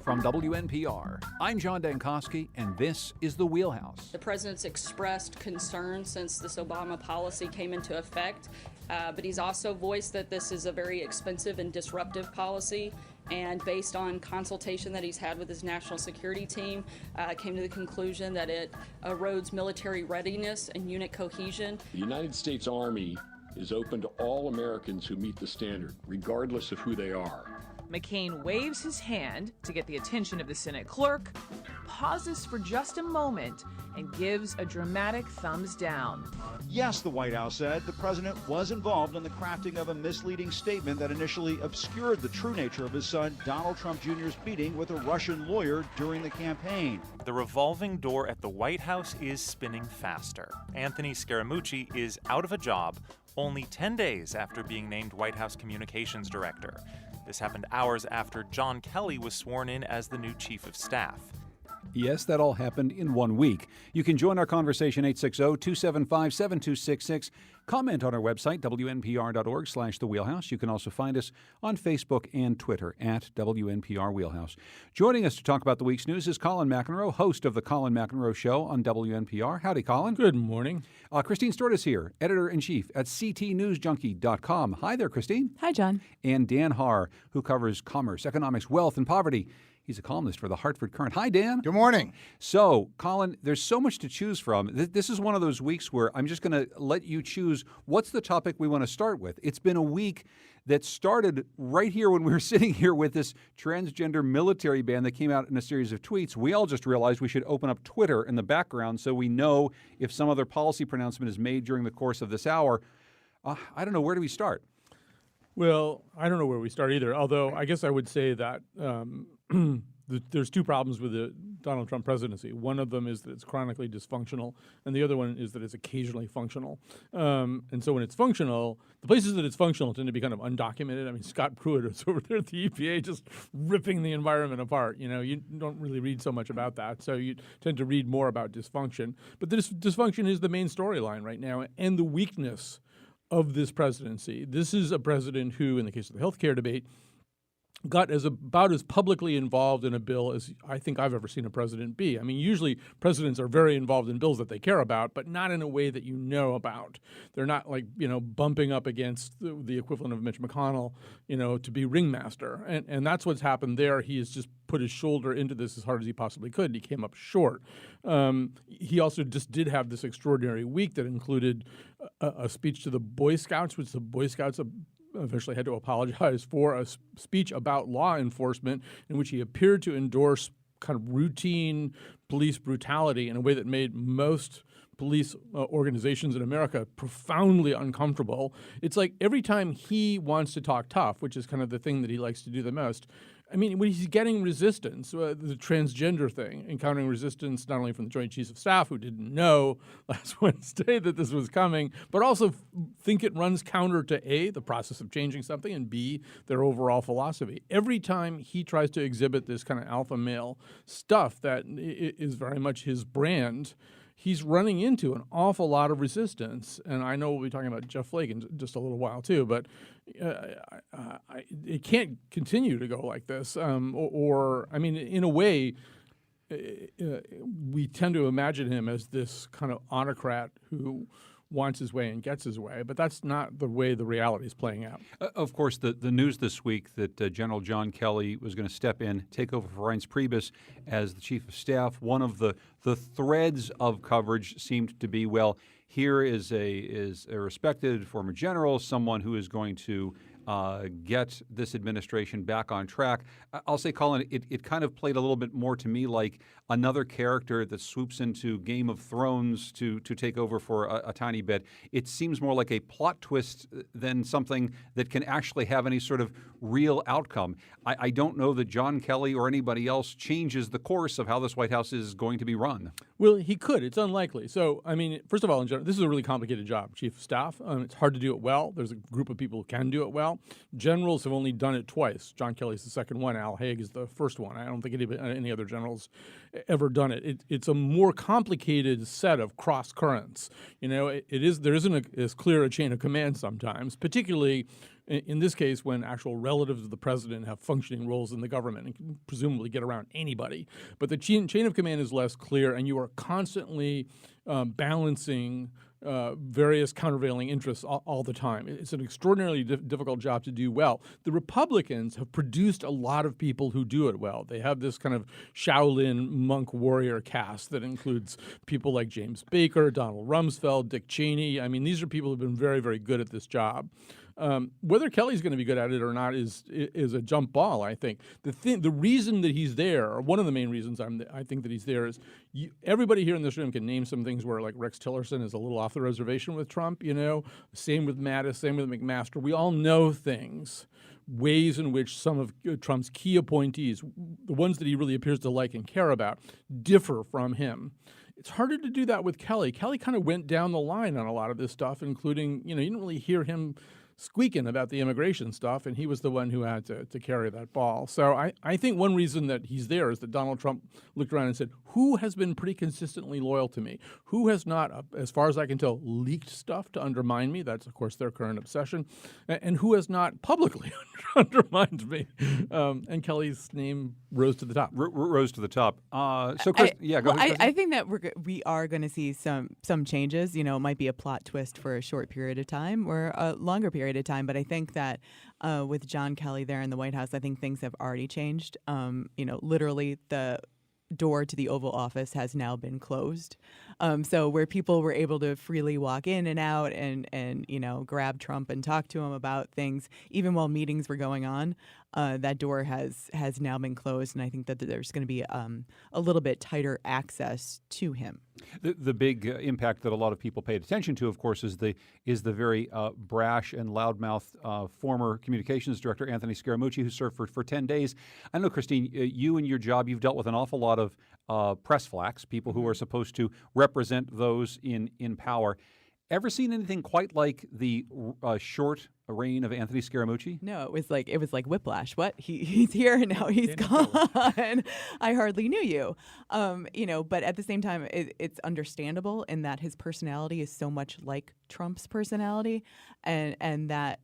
From WNPR, I'm John Dankosky, and this is The Wheelhouse. The president's expressed concern since this Obama policy came into effect, but he's also voiced that this is a very expensive and disruptive policy. And based on consultation that he's had with his national security team, came to the conclusion that it erodes military readiness and unit cohesion. The United States Army is open to all Americans who meet the standard, regardless of who they are. McCain waves his hand to get the attention of the Senate clerk, pauses for just a moment, and gives a dramatic thumbs down. Yes, the White House said the president was involved in the crafting of a misleading statement that initially obscured the true nature of his son Donald Trump Jr.'s meeting with a Russian lawyer during the campaign. The revolving door at the White House is spinning faster. Anthony Scaramucci is out of a job only 10 days after being named White House Communications Director. This happened hours after John Kelly was sworn in as the new chief of staff. Yes, that all happened in 1 week. You can join our conversation 860-275-7266. Comment on our website, wnpr.org/The Wheelhouse. You can also find us on Facebook and Twitter at WNPR Wheelhouse. Joining us to talk about the week's news is Colin McEnroe, host of The Colin McEnroe Show on WNPR. Howdy, Colin. Good morning. Christine Stewart is here, editor-in-chief at ctnewsjunkie.com. Hi there, Christine. Hi, John. And Dan Haar, who covers commerce, economics, wealth, and poverty. He's a columnist for the Hartford Courant. Hi, Dan. Good morning. So, Colin, there's so much to choose from. This is one of those weeks where I'm just going to let you choose what's the topic we want to start with. It's been a week that started right here when we were sitting here with this transgender military ban that came out in a series of tweets. We all just realized we should open up Twitter in the background so we know if some other policy pronouncement is made during the course of this hour. I don't know. Where do we start? Well, I don't know where we start either, although I guess I would say that there's two problems with the Donald Trump presidency. One of them is that it's chronically dysfunctional, and the other one is that it's occasionally functional. And so when it's functional, the places that it's functional tend to be kind of undocumented. I mean, Scott Pruitt is over there at the EPA just ripping the environment apart. You know, you don't really read so much about that, so you tend to read more about dysfunction. But this dysfunction is the main storyline right now, and the weakness of this presidency. This is a president who, in the case of the healthcare debate, got about as publicly involved in a bill as I think I've ever seen a president be. I mean, usually presidents are very involved in bills that they care about, but not in a way that you know about. They're not like, bumping up against the equivalent of Mitch McConnell, to be ringmaster. And that's what's happened there. He has just put his shoulder into this as hard as he possibly could, and he came up short. He also just did have this extraordinary week that included a speech to the Boy Scouts, which the Boy Scouts eventually had to apologize for, a speech about law enforcement in which he appeared to endorse kind of routine police brutality in a way that made most police organizations in America profoundly uncomfortable. It's like every time he wants to talk tough, which is kind of the thing that he likes to do the most, I mean, when he's getting resistance, the transgender thing, encountering resistance not only from the Joint Chiefs of Staff, who didn't know last Wednesday that this was coming, but also think it runs counter to A, the process of changing something, and B, their overall philosophy. Every time he tries to exhibit this kind of alpha male stuff that is very much his brand, he's running into an awful lot of resistance. And I know we'll be talking about Jeff Flake in just a little while too, but it can't continue to go like this. Or I mean, in a way, we tend to imagine him as this kind of autocrat who wants his way and gets his way, but that's not the way the reality is playing out. Of course, the news this week that General John Kelly was going to step in, take over for Reince Priebus as the chief of staff. One of the threads of coverage seemed to be, well, here is a respected former general, someone who is going to get this administration back on track. I'll say, Colin, it kind of played a little bit more to me like another character that swoops into Game of Thrones to take over for a tiny bit. It seems more like a plot twist than something that can actually have any sort of real outcome. I don't know that John Kelly or anybody else changes the course of how this White House is going to be run. Well, he could. It's unlikely. So, I mean, first of all, in general, this is a really complicated job, chief of staff. It's hard to do it well. There's a group of people who can do it well. Generals have only done it twice. John Kelly's the second one. Al Haig is the first one. I don't think any other generals ever done it. It's a more complicated set of cross currents. There isn't as clear a chain of command sometimes, particularly in this case, when actual relatives of the president have functioning roles in the government and can presumably get around anybody. But the chain of command is less clear, and you are constantly balancing various countervailing interests all the time. It's an extraordinarily difficult job to do well. The Republicans have produced a lot of people who do it well. They have this kind of Shaolin monk warrior cast that includes people like James Baker, Donald Rumsfeld, Dick Cheney. I mean, these are people who have been very, very good at this job. Whether Kelly's going to be good at it or not is a jump ball. I think the reason that he's there, or one of the main reasons I think that he's there, is everybody here in this room can name some things where like Rex Tillerson is a little off the reservation with Trump. Same with Mattis, same with McMaster. We all know things, ways in which some of Trump's key appointees, the ones that he really appears to like and care about, differ from him. It's harder to do that with Kelly. Kelly kind of went down the line on a lot of this stuff, including, you didn't really hear him squeaking about the immigration stuff, and he was the one who had to carry that ball. So I think one reason that he's there is that Donald Trump looked around and said, who has been pretty consistently loyal to me? Who has not, as far as I can tell, leaked stuff to undermine me? That's, of course, their current obsession. And who has not publicly undermined me? And Kelly's name rose to the top. Rose to the top. So, Chris, go ahead. I think that we are going to see some changes. It might be a plot twist for a short period of time or a longer period of time. But I think that with John Kelly there in the White House, I think things have already changed. Literally the door to the Oval Office has now been closed. So where people were able to freely walk in and out and grab Trump and talk to him about things, even while meetings were going on, that door has now been closed. And I think that there's going to be a little bit tighter access to him. The big impact that a lot of people paid attention to, of course, is the very brash and loudmouth former communications director, Anthony Scaramucci, who served for 10 days. I know, Christine, you in your job, you've dealt with an awful lot of press flacks, people who are supposed to represent those in power. Ever seen anything quite like the short reign of Anthony Scaramucci? No, it was like whiplash. What? He's here and now he's gone. I hardly knew you. But at the same time, it's understandable in that his personality is so much like Trump's personality, and that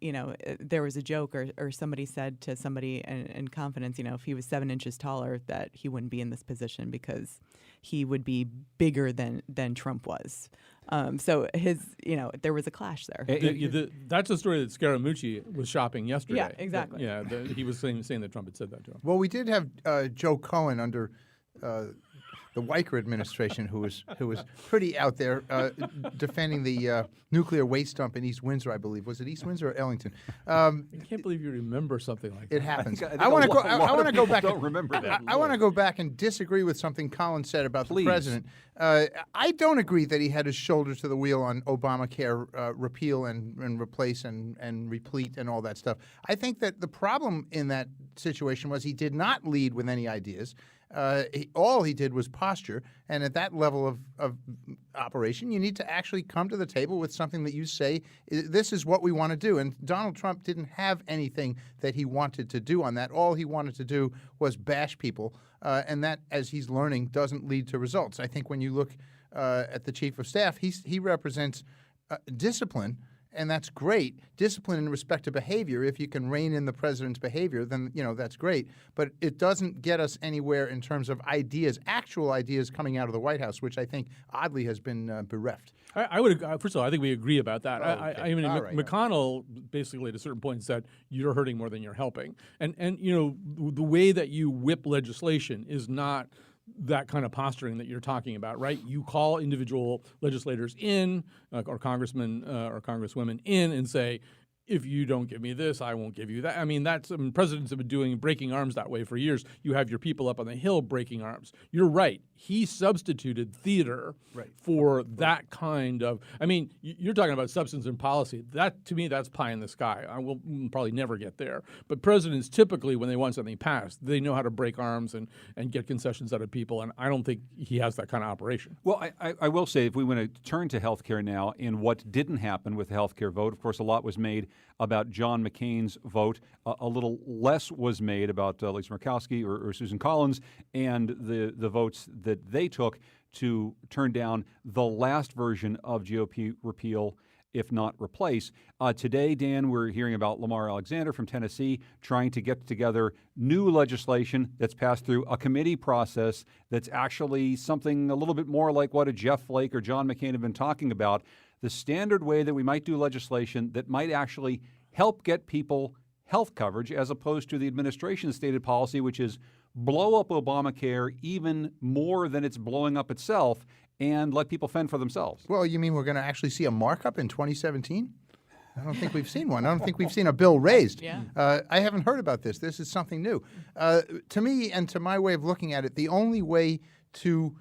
there was a joke or somebody said to somebody in confidence, if he was 7 inches taller, that he wouldn't be in this position because he would be bigger than Trump was. So there was a clash there. That's a story that Scaramucci was shopping yesterday. Yeah, exactly. He was saying that Trump had said that to him. Well, we did have Joe Cohen under the Weicker administration, who was pretty out there defending the nuclear waste dump in East Windsor, I believe. Was it East Windsor or Ellington? I can't believe you remember something like that. It happens. I want to go back. Don't remember that. I want to go back and disagree with something Colin said about the president. I don't agree that he had his shoulder to the wheel on Obamacare repeal and replace and replete and all that stuff. I think that the problem in that situation was he did not lead with any ideas. All he did was posture, and at that level of operation, you need to actually come to the table with something that you say, this is what we want to do. And Donald Trump didn't have anything that he wanted to do on that. All he wanted to do was bash people, and that, as he's learning, doesn't lead to results. I think when you look at the chief of staff, he represents discipline. And that's great. Discipline in respect to behavior. If you can rein in the president's behavior, then that's great. But it doesn't get us anywhere in terms of ideas, actual ideas coming out of the White House, which I think oddly has been bereft. I would. First of all, I think we agree about that. Okay. McConnell basically at a certain point said you're hurting more than you're helping, and the way that you whip legislation is not that kind of posturing that you're talking about, right? You call individual legislators in, or congressmen or congresswomen in, and say, if you don't give me this, I won't give you that. I mean, presidents have been breaking arms that way for years. You have your people up on the Hill breaking arms. You're right. He substituted theater for that kind of, you're talking about substance and policy. That, to me, that's pie in the sky. I will probably never get there. But presidents typically, when they want something passed, they know how to break arms and get concessions out of people, and I don't think he has that kind of operation. Well, I will say, if we want to turn to health care now and what didn't happen with the health care vote, of course, a lot was made about John McCain's vote. A little less was made about Lisa Murkowski or Susan Collins and the votes that they took to turn down the last version of GOP repeal if not replace. Today, Dan, we're hearing about Lamar Alexander from Tennessee trying to get together new legislation that's passed through a committee process that's actually something a little bit more like what a Jeff Flake or John McCain have been talking about, the standard way that we might do legislation that might actually help get people health coverage as opposed to the administration's stated policy, which is blow up Obamacare even more than it's blowing up itself and let people fend for themselves. Well, you mean we're going to actually see a markup in 2017? I don't think we've seen one. I don't think we've seen a bill raised. Yeah. I haven't heard about this. This is something new. To me and to my way of looking at it, the only way to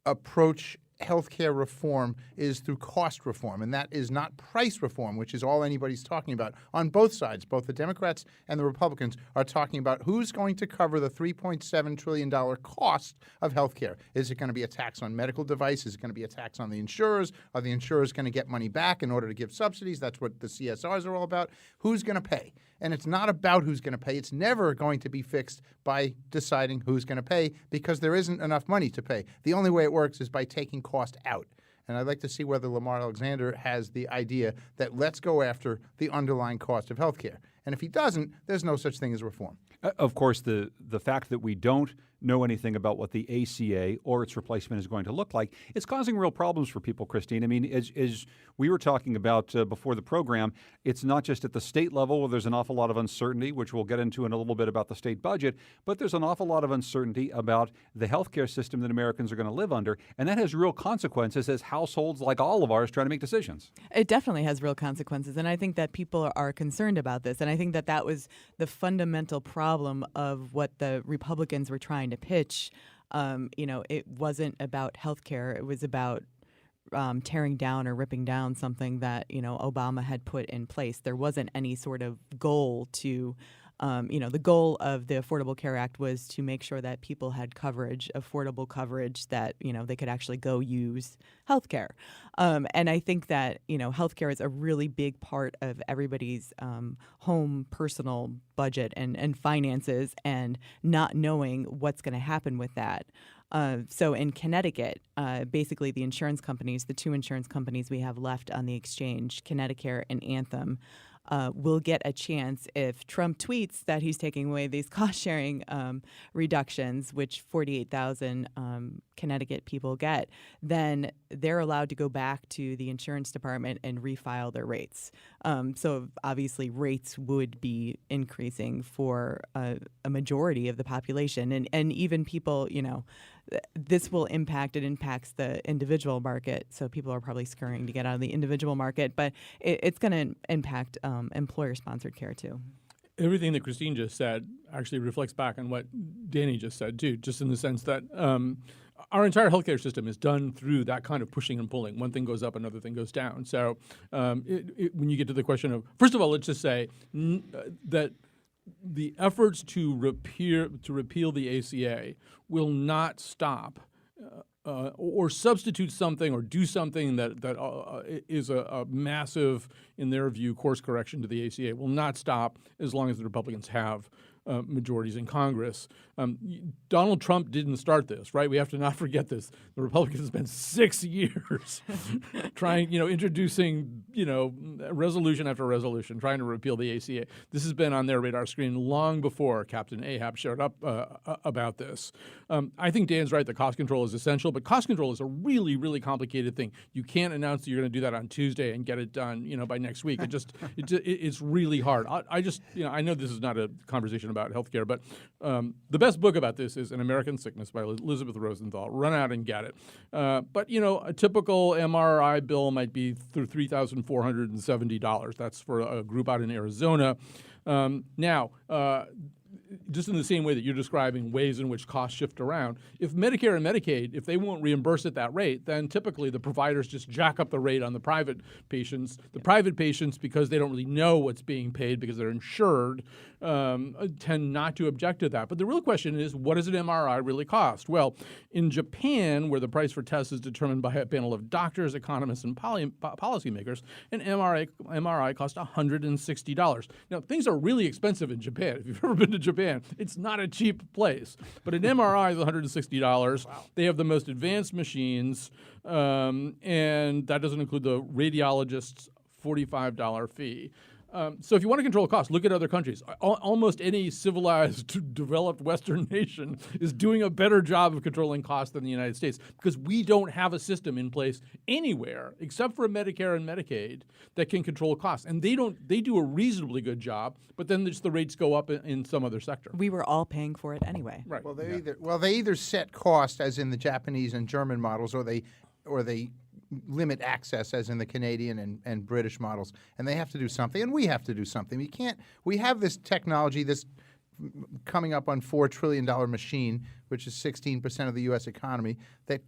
approach healthcare reform is through cost reform, and that is not price reform, which is all anybody's talking about on both sides. Both the Democrats and the Republicans are talking about who's going to cover the $3.7 trillion cost of healthcare. Is it going to be a tax on medical devices? Is it going to be a tax on the insurers? Are the insurers going to get money back in order to give subsidies? That's what the CSRs are all about. Who's going to pay? And it's not about who's going to pay. It's never going to be fixed by deciding who's going to pay because there isn't enough money to pay. The only way it works is by taking cost out. And I'd like to see whether Lamar Alexander has the idea that let's go after the underlying cost of health care. And if he doesn't, there's no such thing as reform. Of course, the fact that we don't know anything about what the ACA or its replacement is going to look like, it's causing real problems for people, Christine. I mean, as we were talking about before the program, it's not just at the state level where there's an awful lot of uncertainty, which we'll get into in a little bit about the state budget, but there's an awful lot of uncertainty about the healthcare system that Americans are going to live under, and that has real consequences as households like all of ours trying to make decisions. It definitely has real consequences, and I think that people are concerned about this, and I think that that was the fundamental problem of what the Republicans were trying to pitch. It wasn't about healthcare. It was about tearing down or ripping down something that, Obama had put in place. There wasn't any sort of goal to, the goal of the Affordable Care Act was to make sure that people had coverage, affordable coverage that, they could actually go use healthcare. And I think that, healthcare is a really big part of everybody's home personal budget and finances, and not knowing what's going to happen with that. So in Connecticut, basically the insurance companies, the two insurance companies we have left on the exchange, Connecticut and Anthem, will get a chance if Trump tweets that he's taking away these cost-sharing reductions, which 48,000 Connecticut people get, then they're allowed to go back to the insurance department and refile their rates. So obviously rates would be increasing for a majority of the population. And even people, this will impact, it impacts the individual market. So people are probably scurrying to get out of the individual market, but it's going to impact employer-sponsored care too. Everything that Christine just said actually reflects back on what Danny just said too, just in the sense that our entire healthcare system is done through that kind of pushing and pulling. One thing goes up, another thing goes down. So when you get to the question of, first of all, let's just say that the efforts to repeal the ACA will not stop or substitute something or do something that is a massive, in their view, course correction to the ACA will not stop as long as the Republicans have majorities in Congress. Donald Trump didn't start this, right? We have to not forget this. The Republicans spent 6 years trying, introducing, resolution after resolution, trying to repeal the ACA. This has been on their radar screen long before Captain Ahab showed up about this. I think Dan's right that cost control is essential, but cost control is a really, really complicated thing. You can't announce that you're going to do that on Tuesday and get it done, by next week. It's really hard. I know this is not a conversation about healthcare, but the best book about this is An American Sickness by Elizabeth Rosenthal. Run out and get it. But a typical MRI bill might be through $3,470. That's for a group out in Arizona. Now, just in the same way that you're describing ways in which costs shift around, if Medicare and Medicaid, if they won't reimburse at that rate, then typically the providers just jack up the rate on the private patients. The private patients, because they don't really know what's being paid because they're insured, tend not to object to that. But the real question is, what does an MRI really cost? Well, in Japan, where the price for tests is determined by a panel of doctors, economists, and policymakers, an MRI costs $160. Now, things are really expensive in Japan. If you've ever been to Japan, it's not a cheap place. But an MRI is $160. Wow. They have the most advanced machines, and that doesn't include the radiologists, $45 fee. So if you want to control costs, look at other countries. Almost any civilized, developed Western nation is doing a better job of controlling costs than the United States because we don't have a system in place anywhere except for Medicare and Medicaid that can control costs. And they don't. They do a reasonably good job, but then just the rates go up in some other sector. We were all paying for it anyway. Right. Well, they either set cost as in the Japanese and German models, or they limit access as in the Canadian and British models, and they have to do something, and we have to do something. We have this technology, this coming up on $4 trillion machine, which is 16% of the U.S. economy, that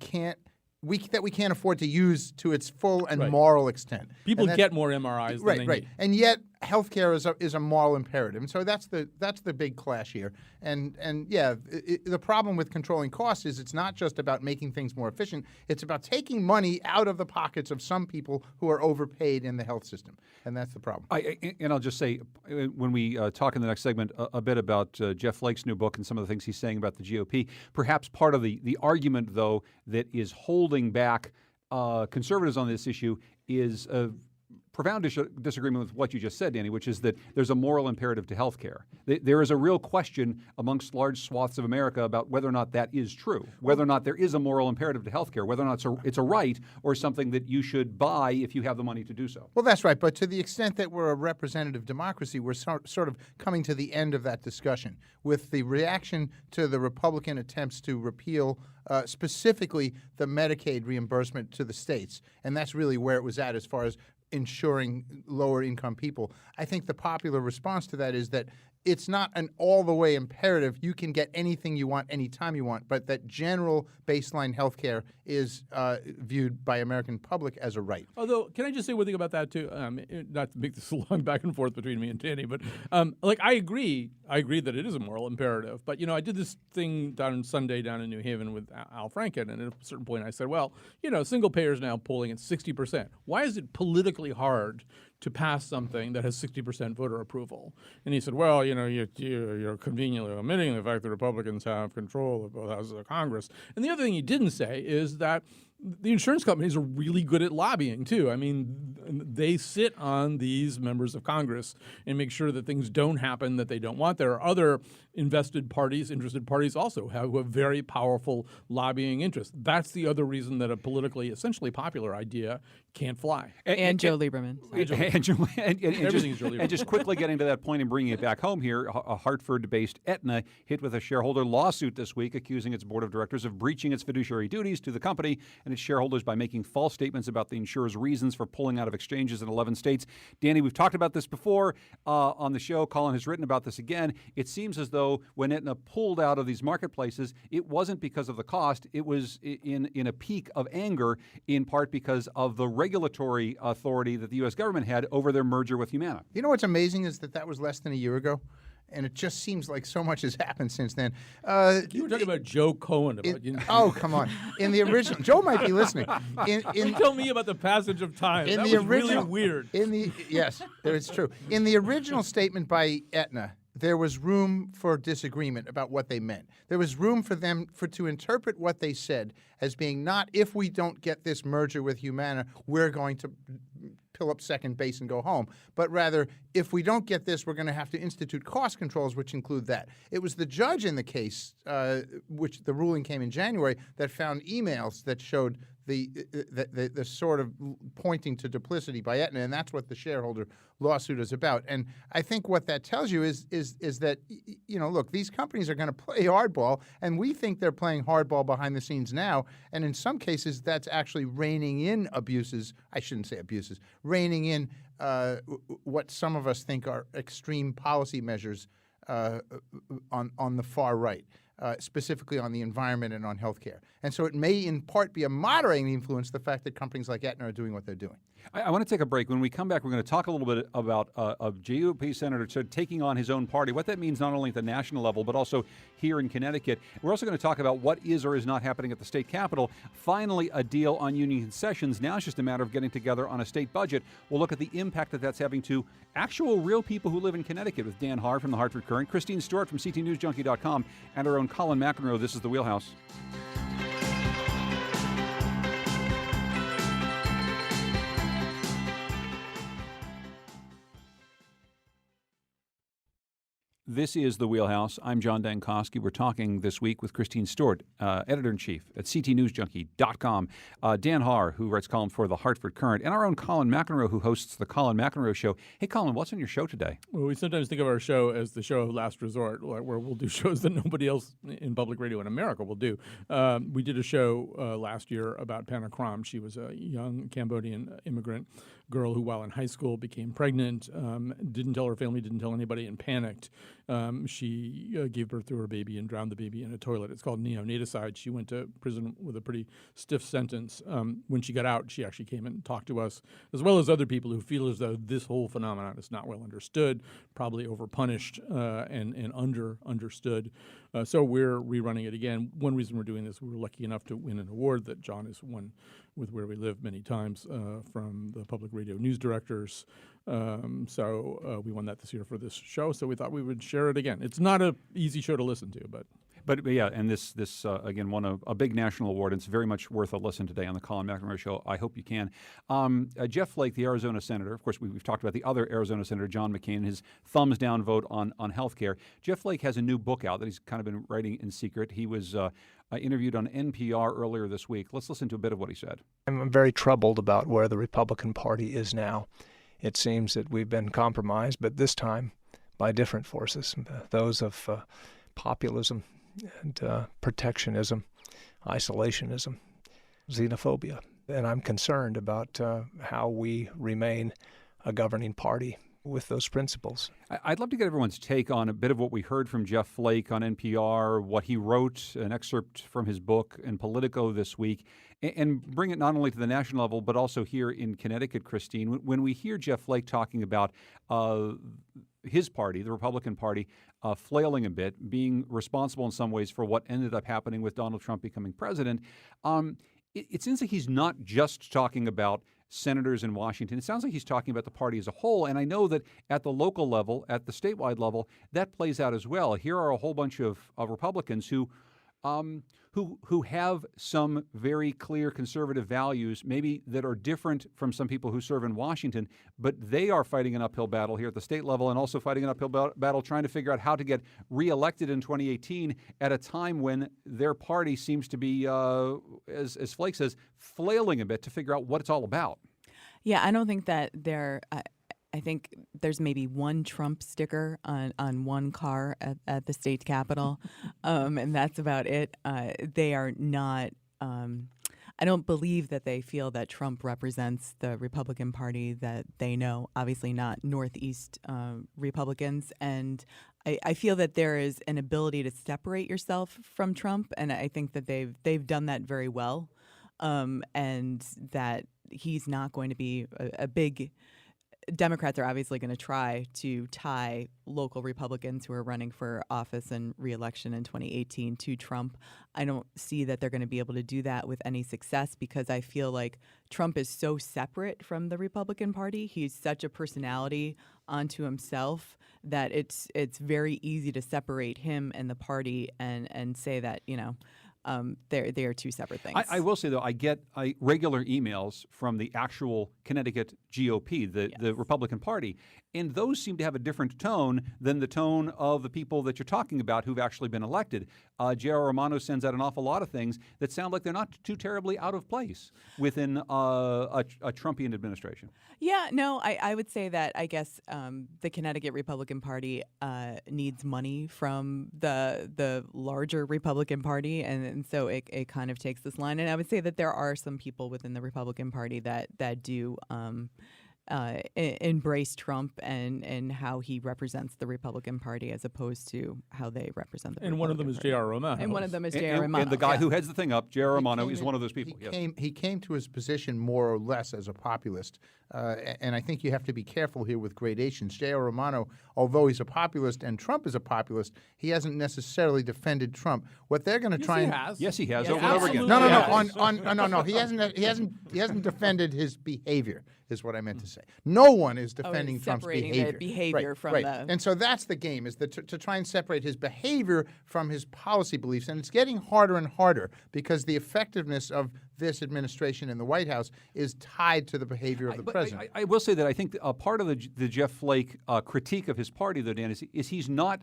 we can't afford to use to its full and moral extent. People get more MRIs than they need. And yet healthcare is a moral imperative, and so that's the big clash here. And the problem with controlling costs is it's not just about making things more efficient; it's about taking money out of the pockets of some people who are overpaid in the health system, and that's the problem. And I'll just say, when we talk in the next segment a bit about Jeff Flake's new book and some of the things he's saying about the GOP, perhaps part of the argument, though, that is holding back conservatives on this issue is profound disagreement with what you just said, Danny, which is that there's a moral imperative to health care. There is a real question amongst large swaths of America about whether or not that is true, whether or not there is a moral imperative to health care, whether or not it's a right or something that you should buy if you have the money to do so. Well, that's right. But to the extent that we're a representative democracy, we're sort of coming to the end of that discussion with the reaction to the Republican attempts to repeal specifically the Medicaid reimbursement to the states. And that's really where it was at as far as ensuring lower income people. I think the popular response to that is that it's not an all-the-way imperative. You can get anything you want anytime you want, but that general baseline health care is viewed by American public as a right. Although, can I just say one thing about that, too? Not to make this a long back and forth between me and Danny, but I agree that it is a moral imperative. But, I did this thing down Sunday down in New Haven with Al Franken, and at a certain point I said, well, single payers now polling at 60%. Why is it politically hard to pass something that has 60% voter approval? And he said, well, you're conveniently omitting the fact that Republicans have control of both houses of Congress. And the other thing he didn't say is that the insurance companies are really good at lobbying, too. I mean, they sit on these members of Congress and make sure that things don't happen that they don't want. There are other interested parties also who have very powerful lobbying interests. That's the other reason that a politically, essentially popular idea can't fly. And Joe Lieberman. And just quickly getting to that point and bringing it back home here, a Hartford-based Aetna hit with a shareholder lawsuit this week accusing its board of directors of breaching its fiduciary duties to the company and its shareholders by making false statements about the insurer's reasons for pulling out of exchanges in 11 states. Danny, we've talked about this before on the show. Colin has written about this again. It seems as though when Aetna pulled out of these marketplaces, it wasn't because of the cost. It was in a peak of anger, in part because of the regulatory authority that the U.S. government had over their merger with Humana. You know what's amazing is that was less than a year ago? And it just seems like so much has happened since then. You were talking about Joe Cohen. Oh, come on. In the original, Joe might be listening. Tell me about the passage of time. That was really weird. Yes, it's true. In the original statement by Aetna, there was room for disagreement about what they meant. There was room for them to interpret what they said as being not, if we don't get this merger with Humana, we're going to pill up second base and go home, but rather, if we don't get this, we're going to have to institute cost controls, which include that. It was the judge in the case, which the ruling came in January, that found emails that showed the sort of pointing to duplicity by Aetna, and that's what the shareholder lawsuit is about. And I think what that tells you is that, look, these companies are going to play hardball, and we think they're playing hardball behind the scenes now, and in some cases that's actually reining in abuses. I shouldn't say abuses, reining in what some of us think are extreme policy measures on the far right. Specifically on the environment and on healthcare. And so it may in part be a moderating influence, the fact that companies like Aetna are doing what they're doing. I want to take a break. When we come back, we're going to talk a little bit about a GOP senator taking on his own party, what that means not only at the national level, but also here in Connecticut. We're also going to talk about what is or is not happening at the state capitol. Finally, a deal on union concessions. Now it's just a matter of getting together on a state budget. We'll look at the impact that's having to actual real people who live in Connecticut with Dan Haar from the Hartford Courant, Christine Stewart from CTNewsJunkie.com, and our own Colin McEnroe. This is The Wheelhouse. This is The Wheelhouse. I'm John Dankosky. We're talking this week with Christine Stewart, editor-in-chief at ctnewsjunkie.com, Dan Haar, who writes column for the Hartford Courant, and our own Colin McEnroe, who hosts the Colin McEnroe Show. Hey, Colin, what's on your show today? Well, we sometimes think of our show as the show of last resort, where we'll do shows that nobody else in public radio in America will do. We did a show last year about Panna Kram. She was a young Cambodian immigrant girl who, while in high school, became pregnant, didn't tell her family, didn't tell anybody, and panicked. She gave birth to her baby and drowned the baby in a toilet. It's called neonaticide. She went to prison with a pretty stiff sentence. When she got out, she actually came and talked to us, as well as other people who feel as though this whole phenomenon is not well understood, probably overpunished and understood. So we're rerunning it again. One reason we're doing this, we were lucky enough to win an award that John has won with Where We Live many times from the public radio news directors. So we won that this year for this show, so we thought we would share it again. It's not an easy show to listen to, but yeah, and this again won a big national award. And it's very much worth a listen today on the Colin McEnroe Show. I hope you can. Jeff Flake, the Arizona senator, of course, we've talked about the other Arizona senator, John McCain, his thumbs down vote on health care. Jeff Flake has a new book out that he's kind of been writing in secret. He was interviewed on NPR earlier this week. Let's listen to a bit of what he said. I'm very troubled about where the Republican Party is now. It seems that we've been compromised, but this time by different forces, those of populism and protectionism, isolationism, xenophobia. And I'm concerned about how we remain a governing party with those principles. I'd love to get everyone's take on a bit of what we heard from Jeff Flake on NPR, what he wrote, an excerpt from his book in Politico this week, and bring it not only to the national level, but also here in Connecticut, Christine. When we hear Jeff Flake talking about his party, the Republican Party, flailing a bit, being responsible in some ways for what ended up happening with Donald Trump becoming president, it seems like he's not just talking about senators in Washington. It sounds like he's talking about the party as a whole. And I know that at the local level, at the statewide level, that plays out as well. Here are a whole bunch of Republicans who have some very clear conservative values, maybe that are different from some people who serve in Washington, but they are fighting an uphill battle here at the state level and also fighting an uphill battle trying to figure out how to get reelected in 2018 at a time when their party seems to be, as Flake says, flailing a bit to figure out what it's all about. Yeah, I don't think that I think there's maybe one Trump sticker on one car at the state capitol, and that's about it. They are not. I don't believe that they feel that Trump represents the Republican Party that they know. Obviously, not Northeast Republicans, and I feel that there is an ability to separate yourself from Trump, and I think that they've done that very well, and that he's not going to be a big. Democrats are obviously going to try to tie local Republicans who are running for office and re-election in 2018 to Trump. I don't see that they're going to be able to do that with any success because I feel like Trump is so separate from the Republican Party. He's such a personality unto himself that it's very easy to separate him and the party and say that, they are two separate things. I will say, though, I get regular emails from the actual Connecticut GOP, the Republican Party, and those seem to have a different tone than the tone of the people that you're talking about who've actually been elected. J.R. Romano sends out an awful lot of things that sound like they're not too terribly out of place within a Trumpian administration. Yeah, no, I would say that I guess the Connecticut Republican Party needs money from the larger Republican Party, and so it kind of takes this line. And I would say that there are some people within the Republican Party that do embrace Trump and how he represents the Republican Party as opposed to how they represent the and Republican one of them is J.R. Romano. And one of them is J.R. Romano. And the guy who heads the thing up, J.R. Romano, is one of those people. He came to his position more or less as a populist. And I think you have to be careful here with gradations. J.R. Romano, although he's a populist and Trump is a populist, he hasn't necessarily defended Trump. What they're going to try and yes, he has Yeah, over and over again. No. He hasn't defended his behavior. Is what I meant to say. No one is defending Trump's behavior. The behavior from the. And so that's the game: is to try and separate his behavior from his policy beliefs, and it's getting harder and harder because the effectiveness of this administration in the White House is tied to the behavior of the president. I will say that I think part of the Jeff Flake critique of his party, though, Dan, is he's not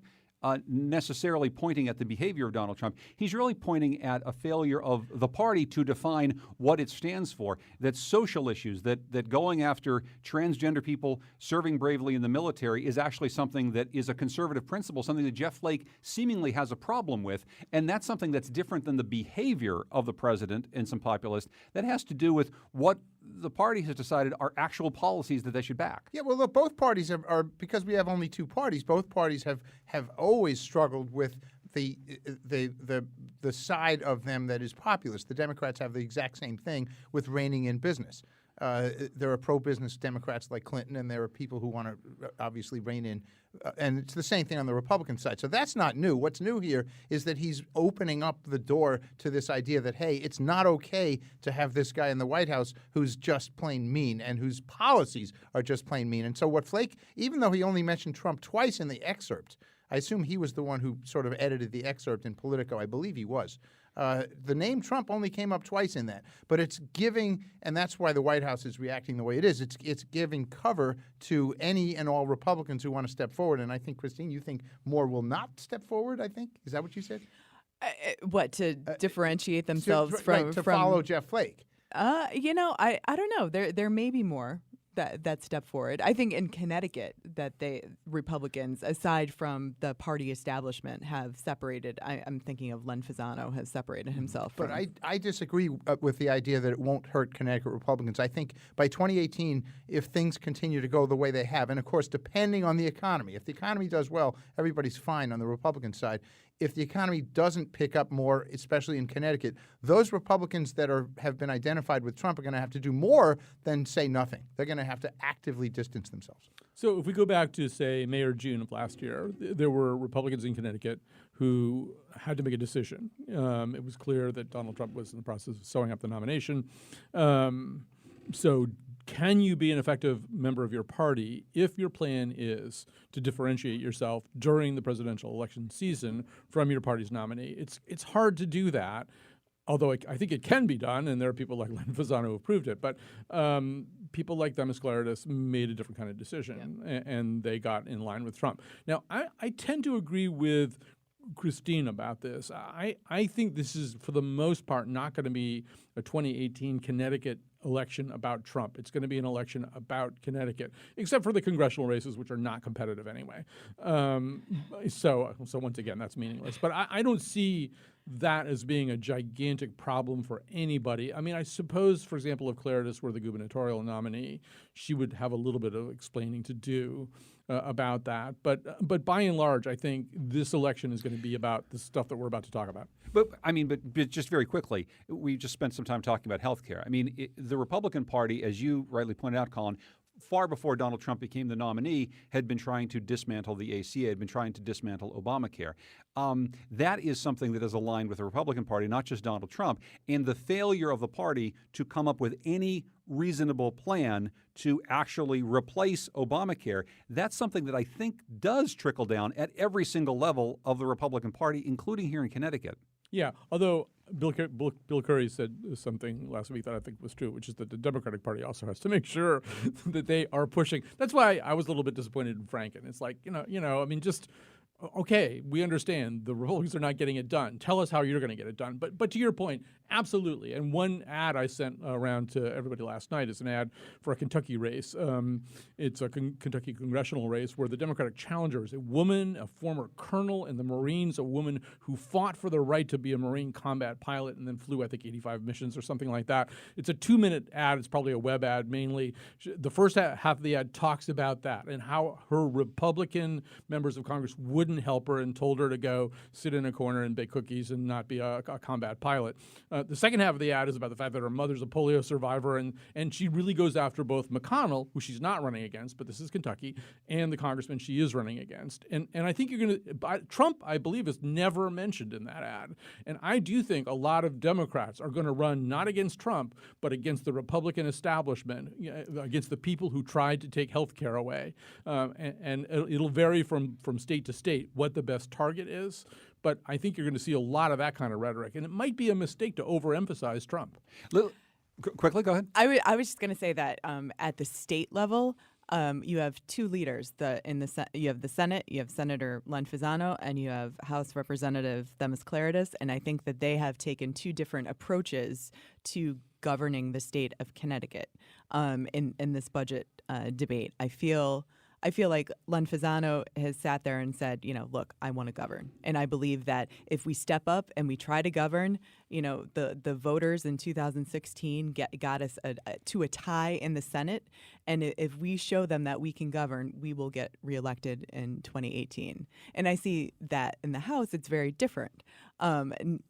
necessarily pointing at the behavior of Donald Trump. He's really pointing at a failure of the party to define what it stands for, that social issues, that going after transgender people serving bravely in the military is actually something that is a conservative principle, something that Jeff Flake seemingly has a problem with. And that's something that's different than the behavior of the president and some populists. That has to do with what the party has decided are actual policies that they should back. Yeah, well, look, both parties are because we have only two parties. Both parties have always struggled with the side of them that is populist. The Democrats have the exact same thing with reining in business. There are pro-business Democrats like Clinton, and there are people who want to obviously rein in. And it's the same thing on the Republican side. So that's not new. What's new here is that he's opening up the door to this idea that, hey, it's not okay to have this guy in the White House who's just plain mean and whose policies are just plain mean. And so what Flake, even though he only mentioned Trump twice in the excerpt, I assume he was the one who sort of edited the excerpt in Politico. I believe he was. The name Trump only came up twice in that, but it's giving, and that's why the White House is reacting the way it is. It's giving cover to any and all Republicans who want to step forward. And I think, Christine, you think more will not step forward, I think? Is that what you said? What, to differentiate themselves from follow Jeff Flake? I don't know. There may be more that step forward. I think in Connecticut that Republicans, aside from the party establishment, have separated. I'm thinking of Len Fasano has separated himself. But I disagree with the idea that it won't hurt Connecticut Republicans. I think by 2018, if things continue to go the way they have, and of course, depending on the economy, if the economy does well, everybody's fine on the Republican side. If the economy doesn't pick up more, especially in Connecticut, those Republicans that have been identified with Trump are going to have to do more than say nothing. They're going to have to actively distance themselves. So if we go back to, say, May or June of last year, there were Republicans in Connecticut who had to make a decision. It was clear that Donald Trump was in the process of sewing up the nomination. So can you be an effective member of your party if your plan is to differentiate yourself during the presidential election season from your party's nominee? It's hard to do that, although I think it can be done, and there are people like Len Fasano who have proved it. But people like Anthony Scaramucci made a different kind of decision, and they got in line with Trump. Now, I tend to agree with Christine about this. I think this is, for the most part, not going to be a 2018 Connecticut election about Trump. It's going to be an election about Connecticut, except for the congressional races, which are not competitive anyway. So once again, that's meaningless. But I don't see that as being a gigantic problem for anybody. I mean, I suppose, for example, if Claridis were the gubernatorial nominee, she would have a little bit of explaining to do about that. But by and large, I think this election is going to be about the stuff that we're about to talk about. But just very quickly, we just spent some time talking about health care. I mean, the Republican Party, as you rightly pointed out, Colin, far before Donald Trump became the nominee, had been trying to dismantle the ACA, had been trying to dismantle Obamacare. That is something that is aligned with the Republican Party, not just Donald Trump. And the failure of the party to come up with any reasonable plan to actually replace Obamacare, that's something that I think does trickle down at every single level of the Republican Party, including here in Connecticut. Yeah, although Bill Curry said something last week that I think was true, which is that the Democratic Party also has to make sure that they are pushing. That's why I was a little bit disappointed in Franken. It's like, I mean, just okay, we understand the Republicans are not getting it done. Tell us how you're going to get it done. But to your point, absolutely. And one ad I sent around to everybody last night is an ad for a Kentucky race. It's a Kentucky congressional race where the Democratic challenger is a woman, a former colonel in the Marines, a woman who fought for the right to be a Marine combat pilot and then flew, I think, 85 missions or something like that. It's a 2-minute ad. It's probably a web ad mainly. The first half of the ad talks about that and how her Republican members of Congress wouldn't help her and told her to go sit in a corner and bake cookies and not be a combat pilot. The second half of the ad is about the fact that her mother's a polio survivor, and she really goes after both McConnell, who she's not running against, but this is Kentucky, and the congressman she is running against. And I think you're going to – Trump, I believe, is never mentioned in that ad. And I do think a lot of Democrats are going to run not against Trump, but against the Republican establishment, against the people who tried to take health care away. And it'll vary from state to state what the best target is. But I think you're going to see a lot of that kind of rhetoric. And it might be a mistake to overemphasize Trump. Quickly, go ahead. I was just going to say that at the state level, you have two leaders. You have the Senate, you have Senator Len Fasano, and you have House Representative Themis Klarides, and I think that they have taken two different approaches to governing the state of Connecticut in this budget debate. I feel like Len Fasano has sat there and said, look, I want to govern. And I believe that if we step up and we try to govern, the voters in 2016 got us to a tie in the Senate. And if we show them that we can govern, we will get reelected in 2018. And I see that in the House, it's very different. And,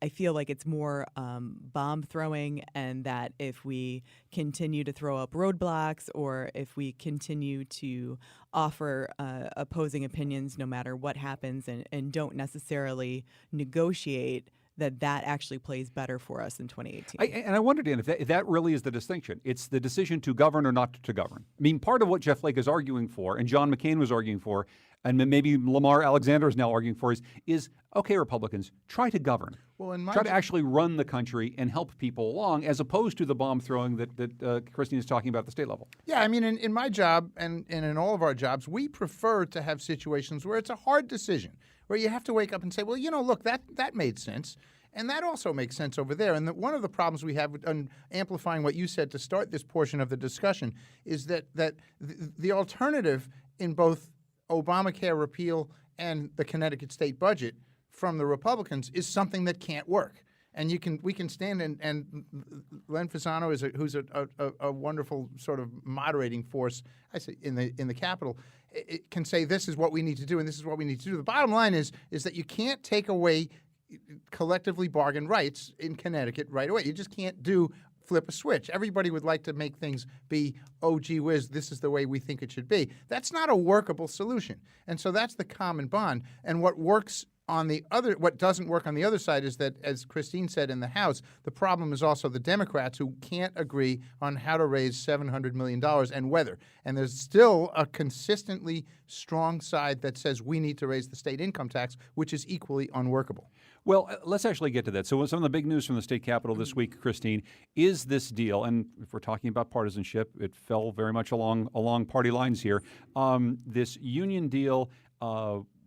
I feel like it's more bomb throwing, and that if we continue to throw up roadblocks, or if we continue to offer opposing opinions no matter what happens, and don't necessarily negotiate, that actually plays better for us in 2018. And I wonder, Dan, if that really is the distinction. It's the decision to govern or not to govern. I mean, part of what Jeff Flake is arguing for, and John McCain was arguing for, and maybe Lamar Alexander is now arguing for, is okay, Republicans, try to govern. Well, try to actually run the country and help people along, as opposed to the bomb throwing that Christine is talking about at the state level. Yeah, I mean, in my job and in all of our jobs, we prefer to have situations where it's a hard decision, where you have to wake up and say, well, look, that made sense. And that also makes sense over there. And one of the problems we have with amplifying what you said to start this portion of the discussion is that the alternative in both Obamacare repeal and the Connecticut state budget from the Republicans is something that can't work. And we can stand and Len Fasano who's a wonderful sort of moderating force, I say, in the Capitol, it can say this is what we need to do and this is what we need to do. The bottom line is that you can't take away collectively bargained rights in Connecticut right away. You just can't flip a switch. Everybody would like to make things be, oh, gee whiz, this is the way we think it should be. That's not a workable solution. And so that's the common bond. And what doesn't work on the other side is that, as Christine said in the House, the problem is also the Democrats who can't agree on how to raise $700 million and whether. And there's still a consistently strong side that says we need to raise the state income tax, which is equally unworkable. Well, let's actually get to that. So some of the big news from the state capitol this week, Christine, is this deal. And if we're talking about partisanship, it fell very much along party lines here. This union deal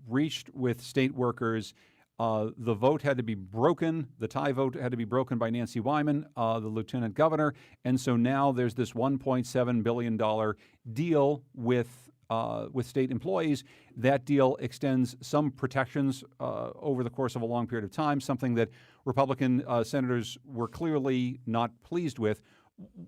reached with state workers. The vote had to be broken. The tie vote had to be broken by Nancy Wyman, the lieutenant governor. And so now there's this $1.7 billion deal with state employees. That deal extends some protections over the course of a long period of time, something that Republican senators were clearly not pleased with.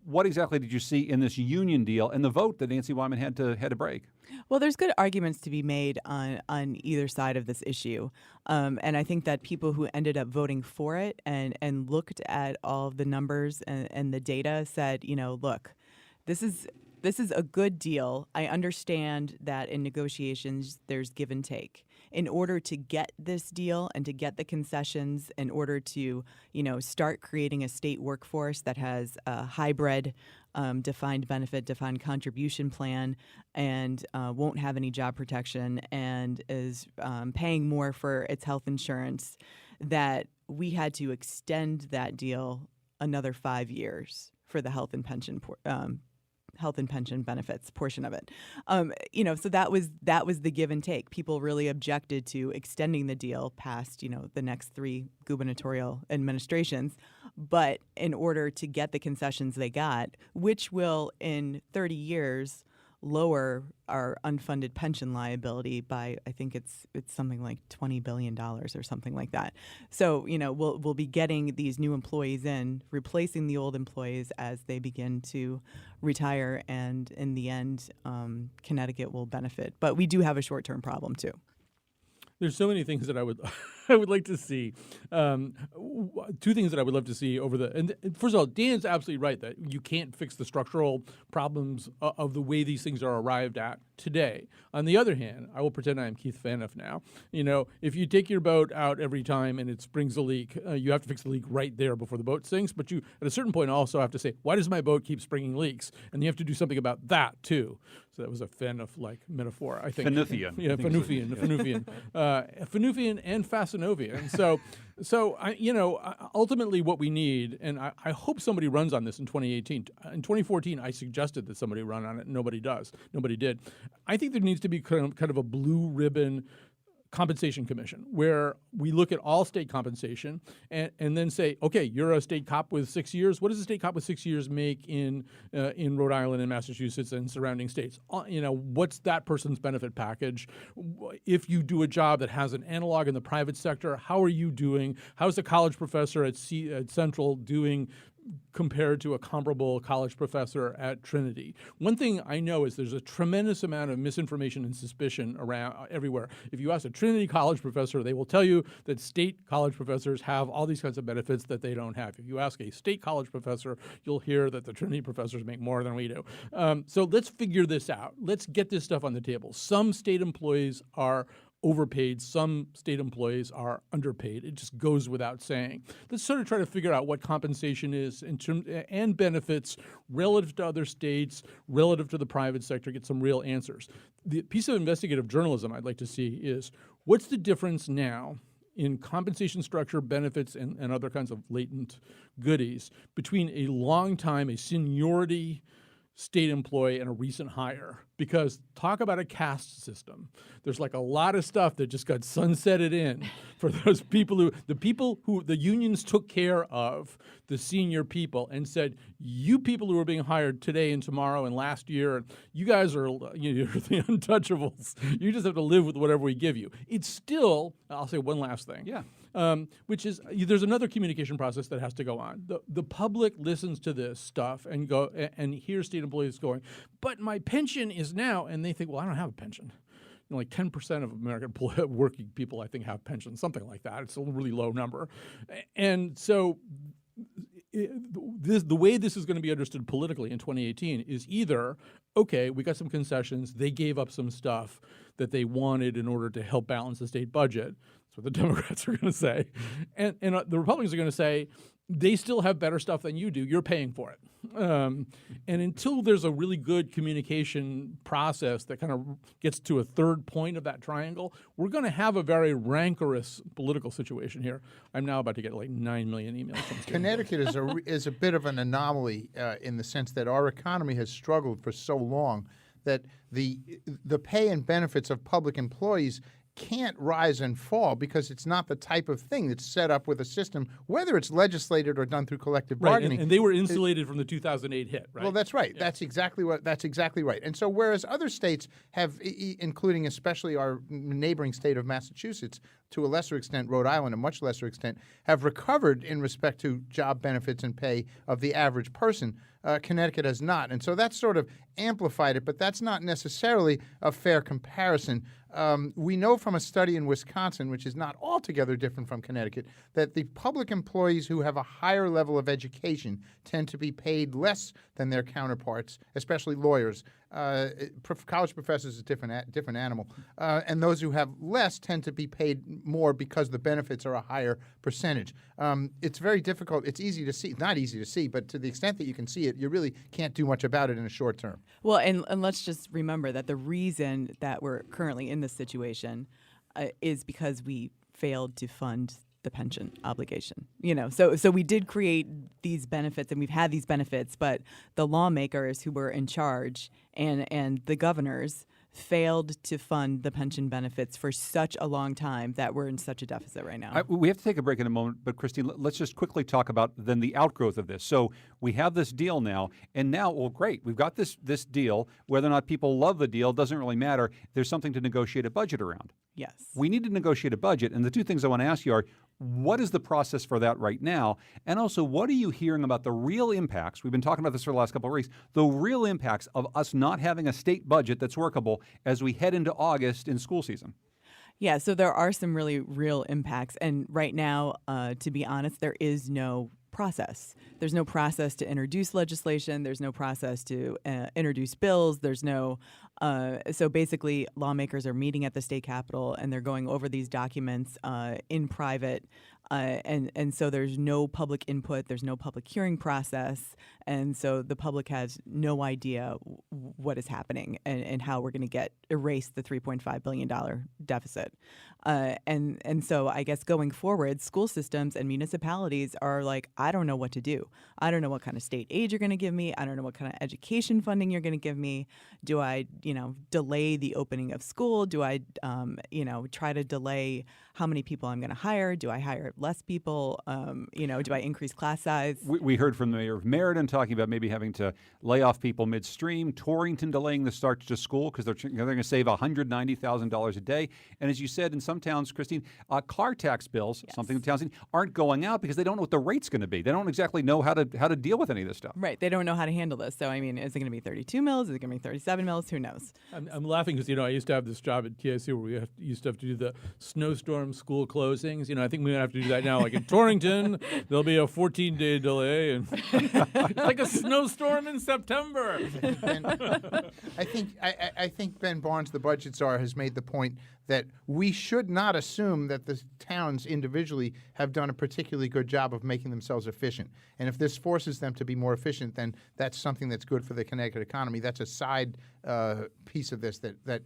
What exactly did you see in this union deal and the vote that Nancy Wyman had to break? Well, there's good arguments to be made on either side of this issue. And I think that people who ended up voting for it and looked at all of the numbers and the data said, look, this is a good deal. I understand that in negotiations there's give and take. In order to get this deal and to get the concessions, in order to, start creating a state workforce that has a hybrid defined benefit, defined contribution plan, and won't have any job protection, and is paying more for its health insurance, that we had to extend that deal another 5 years for the health and pension benefits portion of it. So that was the give and take. People really objected to extending the deal past, the next 3 gubernatorial administrations. But in order to get the concessions they got, which will in 30 years lower our unfunded pension liability by, I think it's something like $20 billion or something like that. So, we'll be getting these new employees in, replacing the old employees as they begin to retire, and in the end, Connecticut will benefit. But we do have a short-term problem too. There's so many things that I would like to see. 2 things that I would love to see and first of all, Dan's absolutely right that you can't fix the structural problems of the way these things are arrived at today. On the other hand, I will pretend I am Keith Faniff now. If you take your boat out every time and it springs a leak, you have to fix the leak right there before the boat sinks. But you, at a certain point, also have to say, why does my boat keep springing leaks? And you have to do something about that too. So that was a Faniff-like metaphor, I think. Fanuffian. Yeah, Fanuffian. Fanufian and Fasanovian. So ultimately what we need, and I hope somebody runs on this in 2018. In 2014, I suggested that somebody run on it. Nobody did. I think there needs to be kind of a blue ribbon compensation commission where we look at all state compensation and then say, okay, you're a state cop with 6 years. What does a state cop with 6 years make in Rhode Island and Massachusetts and surrounding states? What's that person's benefit package? If you do a job that has an analog in the private sector, how are you doing? How's a college professor at Central doing compared to a comparable college professor at Trinity? One thing I know is there's a tremendous amount of misinformation and suspicion around everywhere. If you ask a Trinity college professor, they will tell you that state college professors have all these kinds of benefits that they don't have. If you ask a state college professor, you'll hear that the Trinity professors make more than we do. So let's figure this out. Let's get this stuff on the table. Some state employees are overpaid. Some state employees are underpaid. It just goes without saying. Let's sort of try to figure out what compensation is and benefits relative to other states, relative to the private sector, get some real answers. The piece of investigative journalism I'd like to see is what's the difference now in compensation structure, benefits, and other kinds of latent goodies between a seniority state employee and a recent hire? Because talk about a caste system. There's like a lot of stuff that just got sunsetted in for those people who the unions took care of, the senior people, and said, you people who are being hired today and tomorrow and last year, you guys are you're the untouchables. You just have to live with whatever we give you. It's still, I'll say one last thing. Yeah. Which is there's another communication process that has to go on. The public listens to this stuff and hears state employees going, but my pension is now, and they think, well, I don't have a pension. Like 10% of American working people, I think, have pensions, something like that. It's a really low number. And so the way this is going to be understood politically in 2018 is either, okay, we got some concessions. They gave up some stuff that they wanted in order to help balance the state budget. That's what the Democrats are going to say. And the Republicans are going to say, they still have better stuff than you do. You're paying for it. And until there's a really good communication process that kind of gets to a third point of that triangle, we're going to have a very rancorous political situation here. I'm now about to get like 9 million emails from Connecticut is a bit of an anomaly in the sense that our economy has struggled for so long that the pay and benefits of public employees can't rise and fall because it's not the type of thing that's set up with a system, whether it's legislated or done through collective bargaining. And they were insulated from the 2008 hit, right? Well, that's right. Yeah. That's exactly right. And so whereas other states have, including especially our neighboring state of Massachusetts, to a lesser extent, Rhode Island, a much lesser extent, have recovered in respect to job benefits and pay of the average person, Connecticut has not. And so that's sort of amplified it, but that's not necessarily a fair comparison. We know from a study in Wisconsin, which is not altogether different from Connecticut, that the public employees who have a higher level of education tend to be paid less than their counterparts, especially lawyers. College professors is a different animal. And those who have less tend to be paid more because the benefits are a higher percentage. It's very difficult. It's easy to see. Not easy to see, but to the extent that you can see it, you really can't do much about it in a short term. Well, and let's just remember that the reason that we're currently in this situation is because we failed to fund the pension obligation. So we did create these benefits and we've had these benefits, but the lawmakers who were in charge and the governors failed to fund the pension benefits for such a long time that we're in such a deficit right now. We have to take a break in a moment, but Christine, let's just quickly talk about then the outgrowth of this. So we have this deal now, and now, well, great, we've got this deal. Whether or not people love the deal doesn't really matter. There's something to negotiate a budget around. Yes. We need to negotiate a budget, and the two things I want to ask you are, what is the process for that right now? And also, what are you hearing about the real impacts? We've been talking about this for the last couple of weeks. The real impacts of us not having a state budget that's workable as we head into August in school season. Yeah, so there are some really real impacts. And right now, to be honest, there is no process. There's no process to introduce legislation. There's no process to introduce bills. There's no so basically lawmakers are meeting at the state capitol and they're going over these documents in private. And so there's no public input, there's no public hearing process, and so the public has no idea what is happening and how we're going to erase the $3.5 billion deficit. And so I guess going forward, school systems and municipalities are like, I don't know what to do. I don't know what kind of state aid you're going to give me. I don't know what kind of education funding you're going to give me. Do I, delay the opening of school? Do I, try to delay how many people I'm going to hire? Do I hire less people? Do I increase class size? We heard from the mayor of Meriden talking about maybe having to lay off people midstream. Torrington delaying the start to school because they're going to save $190,000 a day. And as you said, in some towns, Christine, car tax bills, something the towns aren't going out because they don't know what the rate's going to be. They don't exactly know how to deal with any of this stuff. Right. They don't know how to handle this. So, is it going to be 32 mils? Is it going to be 37 mils? Who knows? I'm laughing because, I used to have this job at TIC where we used to have to do the snowstorm school closings. I think we have to do that now. Like in Torrington, there'll be a 14-day delay. And it's like a snowstorm in September. I think Ben Barnes, the budget czar, has made the point that we should not assume that the towns individually have done a particularly good job of making themselves efficient. And if this forces them to be more efficient, then that's something that's good for the Connecticut economy. That's a side piece of this that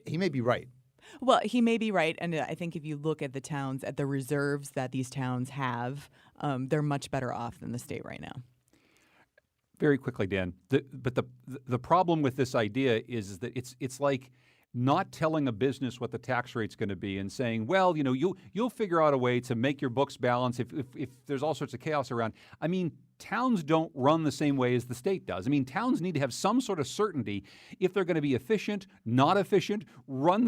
he may be right. Well, he may be right. And I think if you look at the towns, at the reserves that these towns have, they're much better off than the state right now. Very quickly, Dan. But the problem with this idea is that it's like not telling a business what the tax rate's going to be and saying, well, you'll figure out a way to make your books balance if there's all sorts of chaos around. Towns don't run the same way as the state does. Towns need to have some sort of certainty if they're going to be efficient, not efficient, run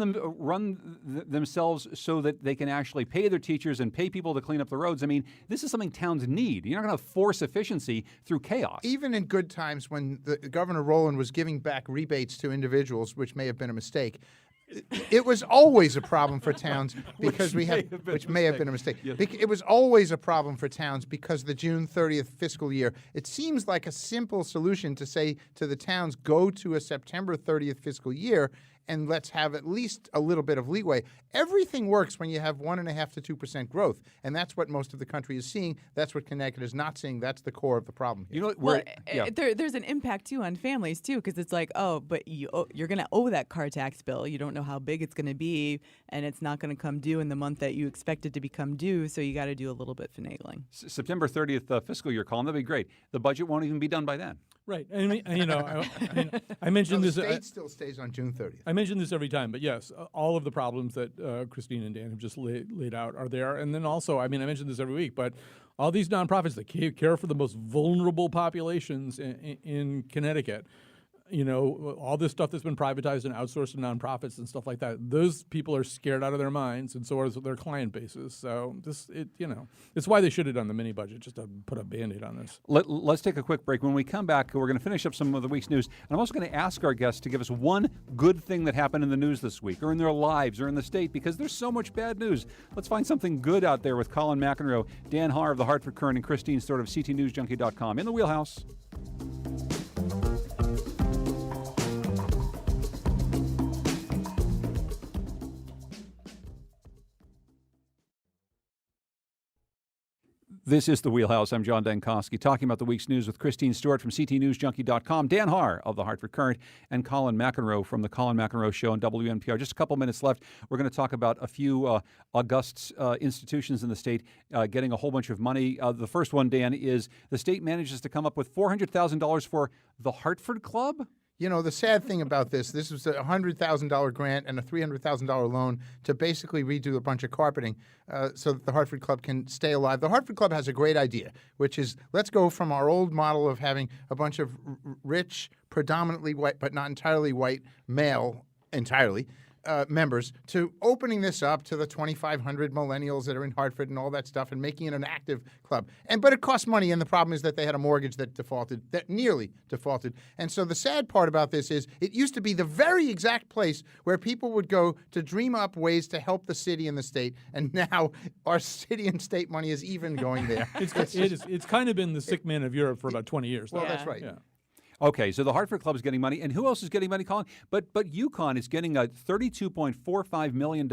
themselves so that they can actually pay their teachers and pay people to clean up the roads. This is something towns need. You're not going to force efficiency through chaos. Even in good times when Governor Rowland was giving back rebates to individuals, which may have been a mistake, it was always a problem for towns because which may have been a mistake. Yes. It was always a problem for towns because the June 30th fiscal year. It seems like a simple solution to say to the towns, go to a September 30th fiscal year and let's have at least a little bit of leeway. Everything works when you have 1.5% to 2% growth, and that's what most of the country is seeing. That's what Connecticut is not seeing. That's the core of the problem here. There's an impact too on families too, because it's like, but you're going to owe that car tax bill. You don't know how big it's going to be, and it's not going to come due in the month that you expect it to become due. So you got to do a little bit finagling. September 30th fiscal year, Colin, that'd be great. The budget won't even be done by then. Right. I mentioned this. The state still stays on June 30th. I mention this every time, but yes, all of the problems that Christine and Dan have just laid out are there. And then also, I mention this every week, but all these nonprofits that care for the most vulnerable populations in Connecticut, all this stuff that's been privatized and outsourced to nonprofits and stuff like that, those people are scared out of their minds, and so are their client bases. So it's why they should have done the mini budget, just to put a Band-Aid on this. Let's take a quick break. When we come back, we're going to finish up some of the week's news, and I'm also going to ask our guests to give us one good thing that happened in the news this week, or in their lives, or in the state, because there's so much bad news. Let's find something good out there with Colin McEnroe, Dan Haar of the Hartford Courant, and Christine Stewart of CTNewsJunkie.com in the wheelhouse. This is The Wheelhouse. I'm John Dankosky, talking about the week's news with Christine Stewart from CTNewsJunkie.com, Dan Haar of the Hartford Courant, and Colin McEnroe from the Colin McEnroe Show on WNPR. Just a couple minutes left. We're going to talk about a few august institutions in the state getting a whole bunch of money. The first one, Dan, is the state manages to come up with $400,000 for the Hartford Club. The sad thing about this was a $100,000 grant and a $300,000 loan to basically redo a bunch of carpeting so that the Hartford Club can stay alive. The Hartford Club has a great idea, which is let's go from our old model of having a bunch of rich, predominantly white, but not entirely white, male entirely, members to opening this up to the 2,500 millennials that are in Hartford and all that stuff and making it an active club. But it costs money, and the problem is that they had a mortgage that nearly defaulted. And so the sad part about this is it used to be the very exact place where people would go to dream up ways to help the city and the state, and now our city and state money is even going there. It's kind of been the sick man of Europe for about 20 years. Well, that's right. Yeah. Okay, so the Hartford Club is getting money, and who else is getting money, Colin? But UConn is getting $32.45 million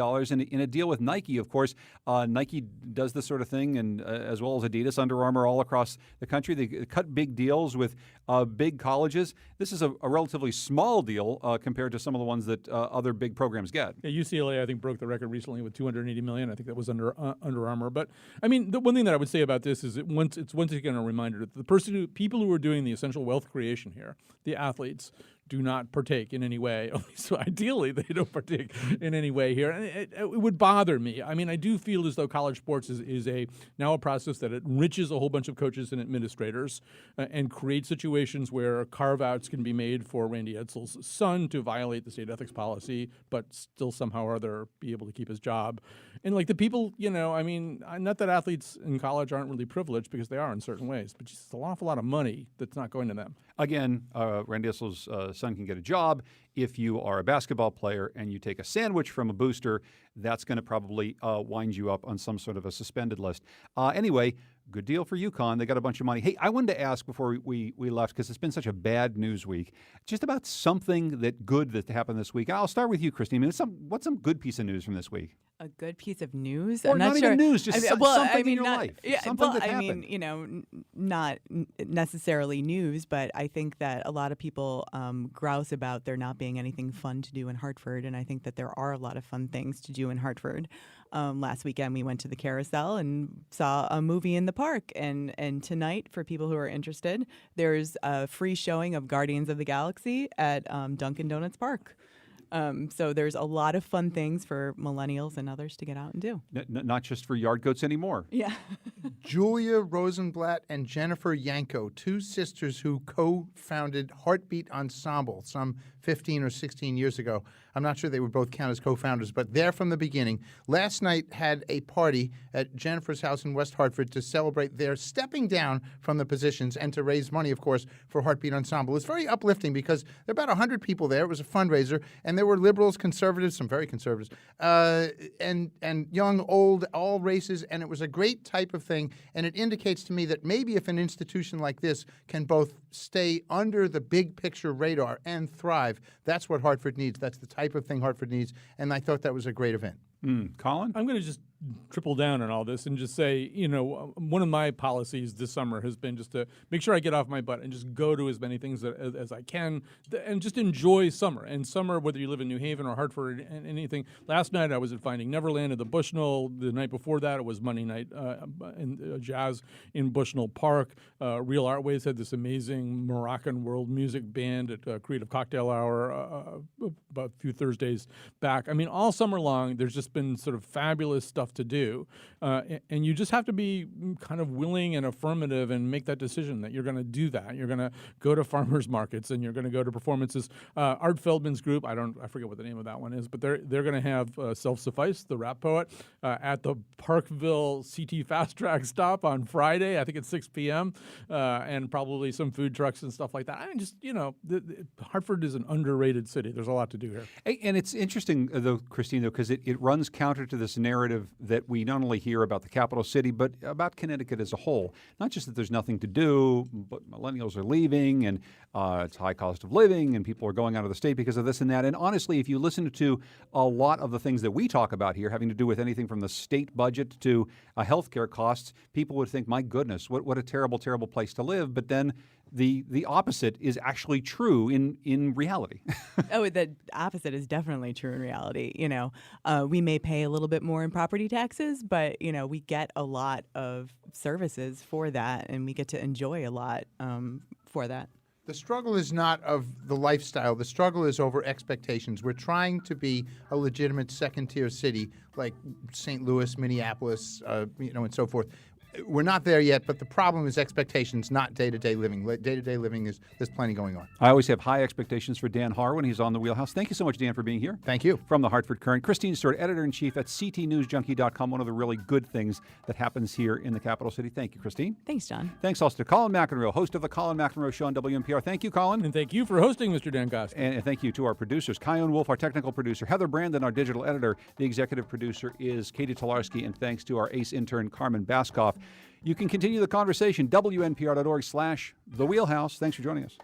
in a deal with Nike. Of course, Nike does this sort of thing, and as well as Adidas, Under Armour, all across the country. They cut big deals with big colleges. This is a relatively small deal compared to some of the ones that other big programs get. Yeah, UCLA, I think, broke the record recently with $280 million. I think that was Under Armour. But I mean, the one thing that I would say about this is it's once again a reminder that people who are doing the essential wealth creation here, the athletes, do not partake in any way. So ideally, they don't partake in any way here. And it would bother me. I mean, I do feel as though college sports is now a process that enriches a whole bunch of coaches and administrators and creates situations where carve-outs can be made for Randy Edsall's son to violate the state ethics policy, but still somehow or other be able to keep his job. And like the people, I mean, not that athletes in college aren't really privileged, because they are in certain ways, but just an awful lot of money that's not going to them. Again, Randy Edsall's son can get a job. If you are a basketball player and you take a sandwich from a booster, that's going to probably wind you up on some sort of a suspended list. Anyway, good deal for UConn. They got a bunch of money. Hey, I wanted to ask before we left, because it's been such a bad news week, just about something that happened this week. I'll start with you, Christine. I mean, what's some good piece of news from this week? A good piece of news? Or I'm not sure. even news, just something in your not, life. Yeah, something that happened. I mean, not necessarily news, but I think that a lot of people grouse about there not being anything fun to do in Hartford, and I think that there are a lot of fun things to do in Hartford. Last weekend, we went to the Carousel and saw a movie in the park, and tonight, for people who are interested, there's a free showing of Guardians of the Galaxy at Dunkin' Donuts Park. So there's a lot of fun things for millennials and others to get out and do. Not just for yard goats anymore. Yeah. Julia Rosenblatt and Jennifer Yanko, two sisters who co-founded Heartbeat Ensemble some 15 or 16 years ago. I'm not sure they would both count as co-founders, but they're from the beginning. Last night had a party at Jennifer's house in West Hartford to celebrate their stepping down from the positions and to raise money, of course, for Heartbeat Ensemble. It's very uplifting because there are about 100 people there. It was a fundraiser, and there were liberals, conservatives, some very conservatives, and young, old, all races, and it was a great type of thing, and it indicates to me that maybe if an institution like this can both stay under the big picture radar and thrive, that's what Hartford needs. That's the type of thing Hartford needs, and I thought that was a great event. Colin? I'm going to just triple down on all this and just say, one of my policies this summer has been just to make sure I get off my butt and just go to as many things as I can and just enjoy summer. And summer, whether you live in New Haven or Hartford and anything. Last night I was at Finding Neverland at the Bushnell. The night before that it was Monday night in jazz in Bushnell Park. Real Artways had this amazing Moroccan world music band at Creative Cocktail Hour about a few Thursdays back. I mean, all summer long there's just been sort of fabulous stuff to do, and you just have to be kind of willing and affirmative and make that decision that you're going to do that. You're going to go to farmers markets and you're going to go to performances. Art Feldman's group, I forget what the name of that one is, but they're going to have Self-Suffice, the rap poet, at the Parkville CT Fast Track stop on Friday. I think it's 6 p.m. And probably some food trucks and stuff like that. I just, Hartford is an underrated city. There's a lot to do here. And it's interesting, though, Christine, because it runs counter to this narrative that we not only hear about the capital city, but about Connecticut as a whole. Not just that there's nothing to do, but millennials are leaving, and it's high cost of living, and people are going out of the state because of this and that. And honestly, if you listen to a lot of the things that we talk about here, having to do with anything from the state budget to healthcare costs, people would think, my goodness, what a terrible, terrible place to live. But then the opposite is actually true in reality. Oh, the opposite is definitely true in reality. We may pay a little bit more in property taxes, but we get a lot of services for that, and we get to enjoy a lot for that. The struggle is not of the lifestyle. The struggle is over expectations. We're trying to be a legitimate second-tier city like St. Louis, Minneapolis, and so forth. We're not there yet, but the problem is expectations, not day-to-day living. Day-to-day living there's plenty going on. I always have high expectations for Dan Harwin. He's on the Wheelhouse. Thank you so much, Dan, for being here. Thank you. From the Hartford Courant, Christine Stewart, editor-in-chief at ctnewsjunkie.com, one of the really good things that happens here in the capital city. Thank you, Christine. Thanks, John. Thanks also to Colin McEnroe, host of the Colin McEnroe Show on WNPR. Thank you, Colin. And thank you for hosting, Mr. Dankowski. And thank you to our producers, Kyone Wolf, our technical producer, Heather Brandon, our digital editor. The executive producer is Katie Tolarski, and thanks to our ace intern, Carmen Baskoff. You can continue the conversation, WNPR.org/The Wheelhouse. Thanks for joining us.